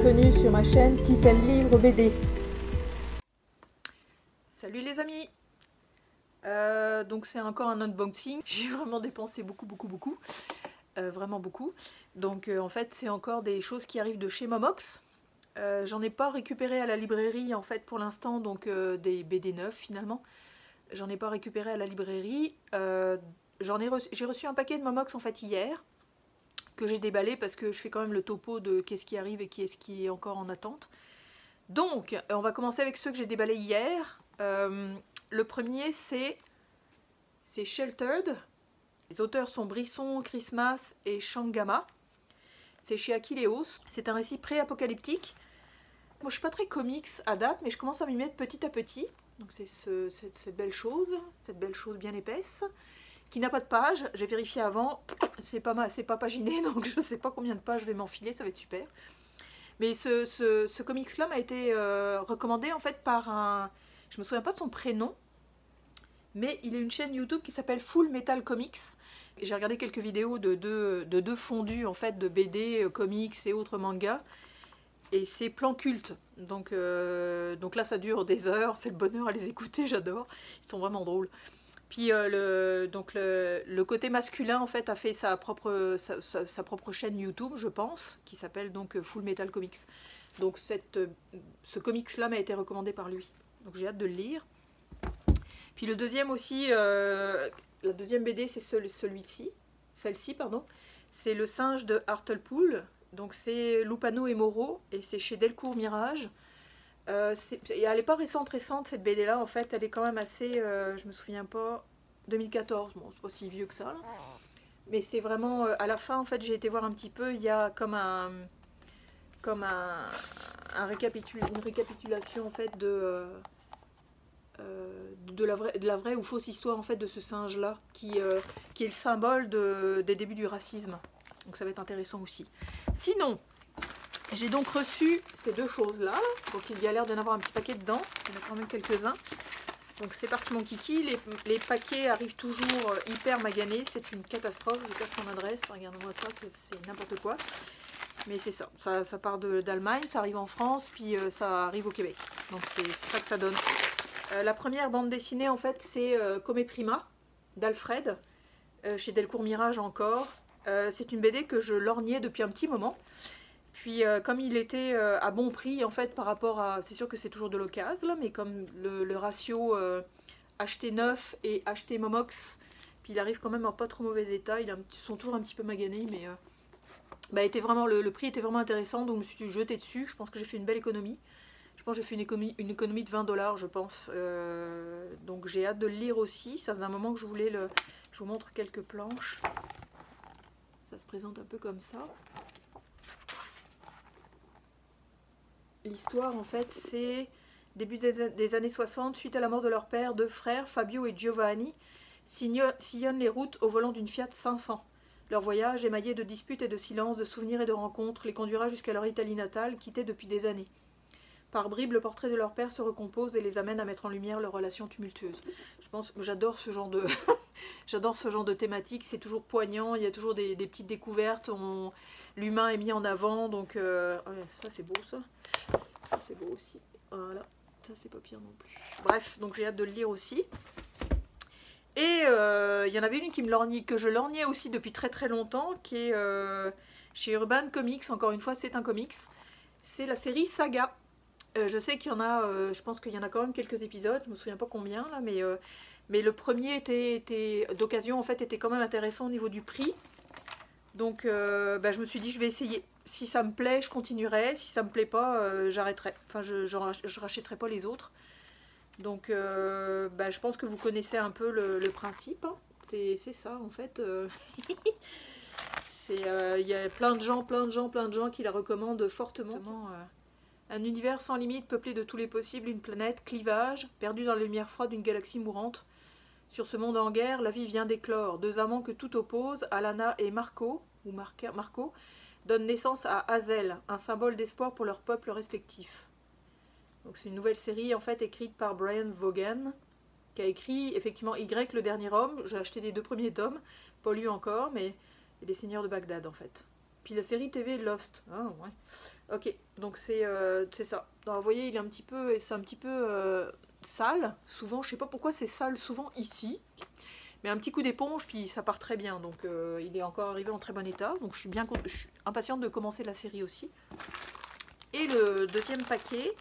bienvenue sur ma chaîne Titan Livre BD. Salut les amis, donc c'est encore un unboxing. J'ai vraiment dépensé beaucoup, vraiment beaucoup. Donc en fait c'est encore des choses qui arrivent de chez Momox. J'en ai pas récupéré à la librairie en fait pour l'instant, donc des BD neufs finalement. J'en ai pas récupéré à la librairie. J'ai reçu un paquet de Momox en fait hier, que j'ai déballé parce que je fais quand même le topo de qu'est-ce qui arrive et qu'est-ce qui est encore en attente. Donc on va commencer avec ceux que j'ai déballés hier. Le premier c'est Sheltered. Les auteurs sont Brisson, Christmas et Shangama. C'est chez Akileos. C'est un récit pré-apocalyptique. Moi je suis pas très comics à date, mais je commence à m'y mettre petit à petit. Donc c'est cette belle chose bien épaisse, qui n'a pas de page. J'ai vérifié avant, c'est pas paginé, donc je sais pas combien de pages je vais m'enfiler, ça va être super. Mais ce comics-là m'a été recommandé en fait par un... Je me souviens pas de son prénom, mais il a une chaîne YouTube qui s'appelle Full Metal Comics. J'ai regardé quelques vidéos de deux fondus en fait de BD, comics et autres mangas. Et c'est plan culte. Donc là ça dure des heures, c'est le bonheur à les écouter, j'adore. Ils sont vraiment drôles. Puis le côté masculin en fait a fait sa propre chaîne YouTube, je pense, qui s'appelle donc Full Metal Comics. Donc ce comics là m'a été recommandé par lui. Donc j'ai hâte de le lire. Puis le deuxième aussi, la deuxième BD c'est celle-ci pardon. C'est Le singe de Hartlepool. Donc c'est Lupano et Moreau et c'est chez Delcourt Mirage. Elle n'est pas récente cette BD là, en fait elle est quand même assez, je me souviens pas, 2014, bon c'est pas si vieux que ça là. Mais c'est vraiment, à la fin en fait j'ai été voir un petit peu, il y a comme une récapitulation en fait de la vraie ou fausse histoire en fait de ce singe là qui est le symbole des débuts du racisme. Donc ça va être intéressant aussi. Sinon, j'ai donc reçu ces deux choses-là. Donc il y a l'air d'en avoir un petit paquet dedans. Il y en a quand même quelques-uns. Donc c'est parti mon kiki. Les paquets arrivent toujours hyper maganés. C'est une catastrophe. Je cache mon adresse. Regardez-moi ça, c'est n'importe quoi. Mais c'est ça. Ça part d'Allemagne, ça arrive en France, puis ça arrive au Québec. Donc c'est ça que ça donne. La première bande dessinée, en fait, c'est Come Prima, d'Alfred, chez Delcourt Mirage encore. C'est une BD que je lorgnais depuis un petit moment. Puis comme il était à bon prix en fait par rapport à... C'est sûr que c'est toujours de l'occasion là, mais comme le ratio acheté neuf et acheté Momox, puis il arrive quand même en pas trop mauvais état, ils sont toujours un petit peu maganés, mais était vraiment, le prix était vraiment intéressant, donc je me suis jetée dessus. Je pense que j'ai fait une belle économie. Je pense que j'ai fait une économie de 20 $, je pense. Donc j'ai hâte de le lire aussi. Ça faisait un moment que je voulais le... Je vous montre quelques planches. Ça se présente un peu comme ça. L'histoire en fait c'est début des années 60, suite à la mort de leur père, deux frères, Fabio et Giovanni, sillonnent les routes au volant d'une Fiat 500. Leur voyage, émaillé de disputes et de silences, de souvenirs et de rencontres, les conduira jusqu'à leur Italie natale, quittée depuis des années. Par bribes, le portrait de leur père se recompose et les amène à mettre en lumière leurs relations tumultueuses. Je pense que j'adore ce genre de j'adore ce genre de thématique, c'est toujours poignant, il y a toujours des petites découvertes, l'humain est mis en avant, donc ça c'est beau ça. Ça c'est beau aussi. Voilà, ça c'est pas pire non plus. Bref, donc j'ai hâte de le lire aussi. Et il y en avait une que je lorgnais aussi depuis très longtemps, qui est chez Urban Comics, encore une fois c'est un comics. C'est la série Saga. Je sais qu'il y en a, je pense qu'il y en a quand même quelques épisodes, je me souviens pas combien là, mais le premier était d'occasion en fait, était quand même intéressant au niveau du prix. Donc je me suis dit je vais essayer. Si ça me plaît, je continuerai. Si ça me plaît pas, j'arrêterai. Enfin, je rachèterai pas les autres. Donc je pense que vous connaissez un peu le principe. Hein. C'est ça en fait. Il y a plein de gens qui la recommandent fortement. Un univers sans limite, peuplé de tous les possibles, une planète, clivage, perdue dans la lumière froide d'une galaxie mourante. Sur ce monde en guerre, la vie vient d'éclore. Deux amants que tout oppose, Alana et Marco, donnent naissance à Hazel, un symbole d'espoir pour leur peuple respectif. Donc c'est une nouvelle série en fait écrite par Brian Vaughan, qui a écrit effectivement Y, le dernier homme. J'ai acheté les 2 premiers tomes, pas lu encore, mais Les Seigneurs de Bagdad en fait. Puis la série TV Lost. Ah, ouais. Ok, donc c'est ça. Alors, vous voyez, il est un petit peu, c'est un petit peu sale. Souvent, je sais pas pourquoi c'est sale souvent ici. Mais un petit coup d'éponge, puis ça part très bien. Donc il est encore arrivé en très bon état. Donc je suis impatiente de commencer la série aussi. Et le deuxième paquet,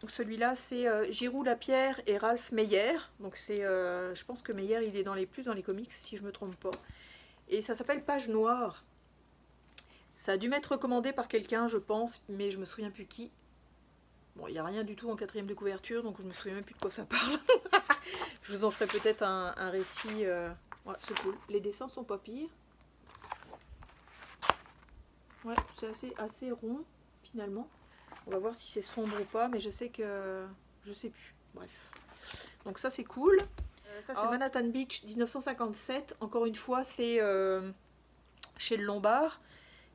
donc celui-là c'est Giroud Lapierre et Ralph Meyer. Donc c'est, je pense que Meyer il est dans les comics si je me trompe pas. Et ça s'appelle Page Noire. Ça a dû m'être recommandé par quelqu'un, je pense, mais je me souviens plus qui. Bon, il n'y a rien du tout en quatrième de couverture, donc je me souviens même plus de quoi ça parle. Je vous en ferai peut-être un récit. Ouais, c'est cool. Les dessins sont pas pires. Ouais, c'est assez rond, finalement. On va voir si c'est sombre ou pas, mais je sais que... Je sais plus. Bref. Donc ça, c'est cool. Ça, c'est Manhattan Beach 1957. Encore une fois, c'est chez le Lombard.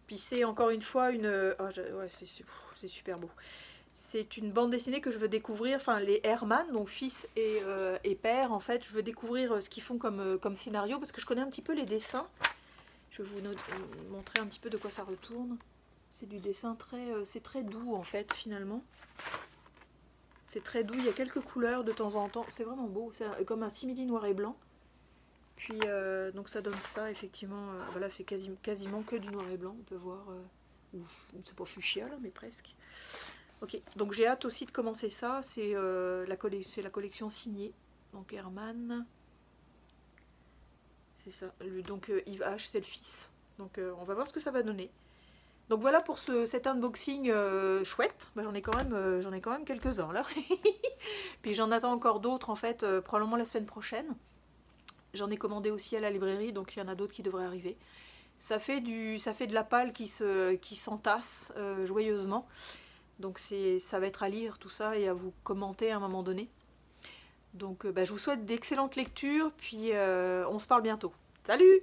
Puis c'est encore une fois une... Oh, ouais, c'est super beau. C'est une bande dessinée que je veux découvrir, enfin les Herman, donc fils et père, en fait, je veux découvrir ce qu'ils font comme scénario, parce que je connais un petit peu les dessins. Je vais vous montrer un petit peu de quoi ça retourne. C'est du dessin c'est très doux en fait, finalement. C'est très doux, il y a quelques couleurs de temps en temps, c'est vraiment beau, c'est comme un simili noir et blanc. Puis donc ça donne ça, effectivement, voilà, c'est quasiment que du noir et blanc, on peut voir, c'est pas fuchsia là, mais presque. Ok, donc j'ai hâte aussi de commencer ça, c'est la collection signée, donc Herman, c'est ça, donc Yves H c'est le fils, donc on va voir ce que ça va donner. Donc voilà pour cet unboxing chouette, bah, j'en ai quand même quelques-uns là, puis j'en attends encore d'autres en fait, probablement la semaine prochaine. J'en ai commandé aussi à la librairie, donc il y en a d'autres qui devraient arriver. Ça fait de la palle qui s'entasse joyeusement. Donc ça va être à lire tout ça et à vous commenter à un moment donné. Donc bah, je vous souhaite d'excellentes lectures, puis on se parle bientôt. Salut!